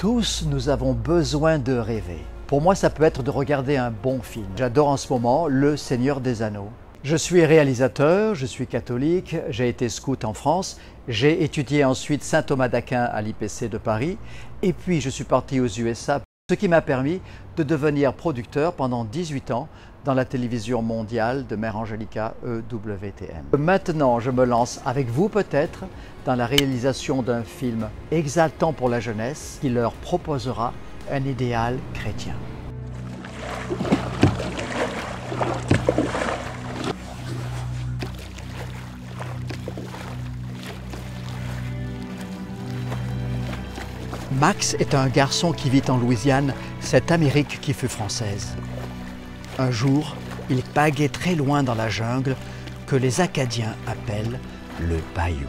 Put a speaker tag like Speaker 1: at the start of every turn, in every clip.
Speaker 1: Tous, nous avons besoin de rêver. Pour moi, ça peut être de regarder un bon film. J'adore en ce moment Le Seigneur des Anneaux. Je suis réalisateur, je suis catholique, j'ai été scout en France, j'ai étudié ensuite Saint Thomas d'Aquin à l'IPC de Paris, et puis je suis parti aux USA, ce qui m'a permis de devenir producteur pendant 18 ans dans la télévision mondiale de Mère Angelica EWTN. Maintenant, je me lance avec vous peut-être dans la réalisation d'un film exaltant pour la jeunesse qui leur proposera un idéal chrétien. Max est un garçon qui vit en Louisiane, cette Amérique qui fut française. Un jour, il pagaie très loin dans la jungle que les Acadiens appellent le bayou.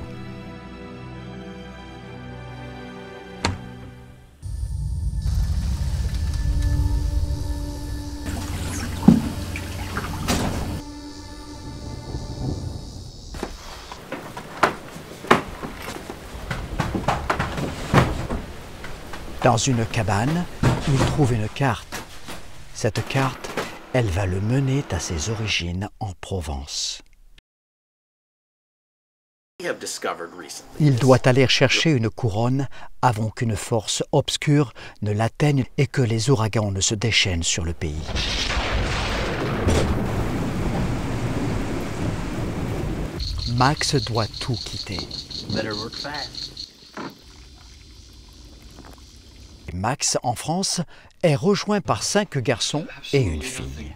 Speaker 1: Dans une cabane, il trouve une carte. Cette carte, elle va le mener à ses origines en Provence. Il doit aller chercher une couronne avant qu'une force obscure ne l'atteigne et que les ouragans ne se déchaînent sur le pays. Max doit tout quitter. Max, en France, est rejoint par 5 garçons et une fille.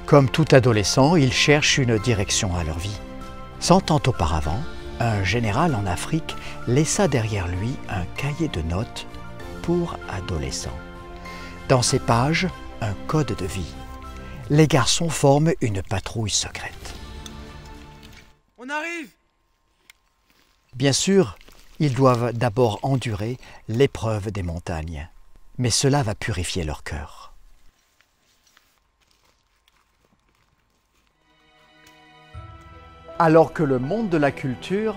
Speaker 1: Comme tout adolescent, ils cherchent une direction à leur vie. 100 ans auparavant, un général en Afrique laissa derrière lui un cahier de notes pour adolescents. Dans ces pages, un code de vie. Les garçons forment une patrouille secrète.
Speaker 2: On arrive!
Speaker 1: Bien sûr, ils doivent d'abord endurer l'épreuve des montagnes, mais cela va purifier leur cœur. Alors que le monde de la culture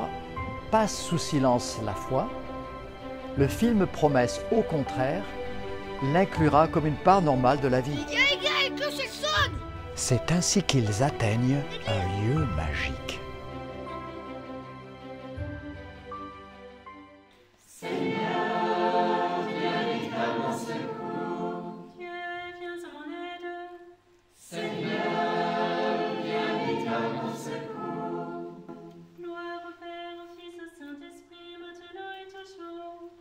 Speaker 1: passe sous silence la foi, le film Promesse, au contraire, l'inclura comme une part normale de la vie. C'est ainsi qu'ils atteignent un lieu magique.
Speaker 3: Seigneur, viens vite à mon secours. Dieu, viens à mon aide. Seigneur, viens vite à mon secours. Gloire au Père, au Fils, au Saint-Esprit, maintenant et toujours.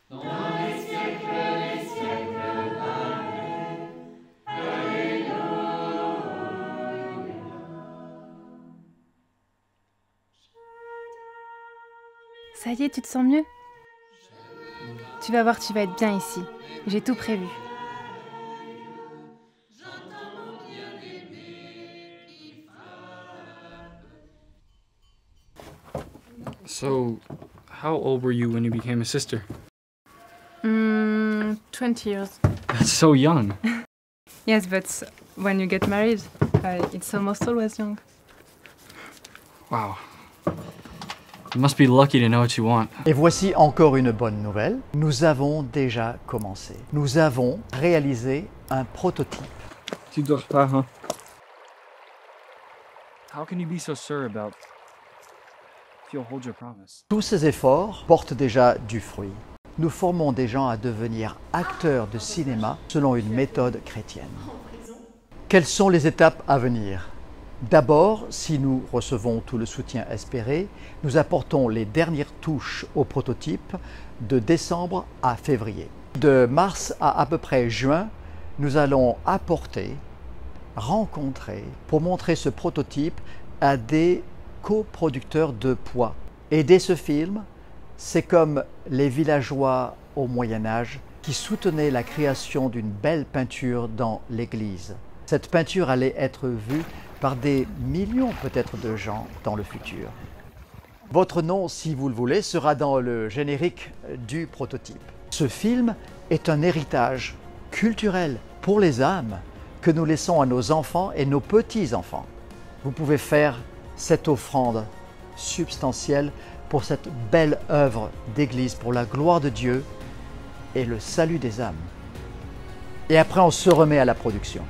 Speaker 3: Dans les siècles, Amen. Alléluia.
Speaker 4: Ça y est, tu te sens mieux? Tu vas voir, tu vas être bien ici. J'ai tout prévu.
Speaker 2: So, how old were you when you became a sister?
Speaker 4: 20 years.
Speaker 2: That's so young.
Speaker 4: Yes, but when you get married, it's almost always young.
Speaker 2: Wow. You must be lucky to know what you want.
Speaker 1: Et voici encore une bonne nouvelle. Nous avons déjà commencé. Nous avons réalisé un prototype.
Speaker 2: Tu dors pas, huh? How can you be so sure about if you'll hold your promise?
Speaker 1: Tous ces efforts portent déjà du fruit. Nous formons des gens à devenir acteurs de cinéma selon une méthode chrétienne. Quelles sont les étapes à venir? D'abord, si nous recevons tout le soutien espéré, nous apportons les dernières touches au prototype de décembre à février. De mars à peu près juin, nous allons rencontrer, pour montrer ce prototype à des coproducteurs de poids. Aider ce film, c'est comme les villageois au Moyen-Âge qui soutenaient la création d'une belle peinture dans l'église. Cette peinture allait être vue par des millions peut-être de gens dans le futur. Votre nom, si vous le voulez, sera dans le générique du prototype. Ce film est un héritage culturel pour les âmes que nous laissons à nos enfants et nos petits-enfants. Vous pouvez faire cette offrande substantielle pour cette belle œuvre d'Église, pour la gloire de Dieu et le salut des âmes. Et après, on se remet à la production.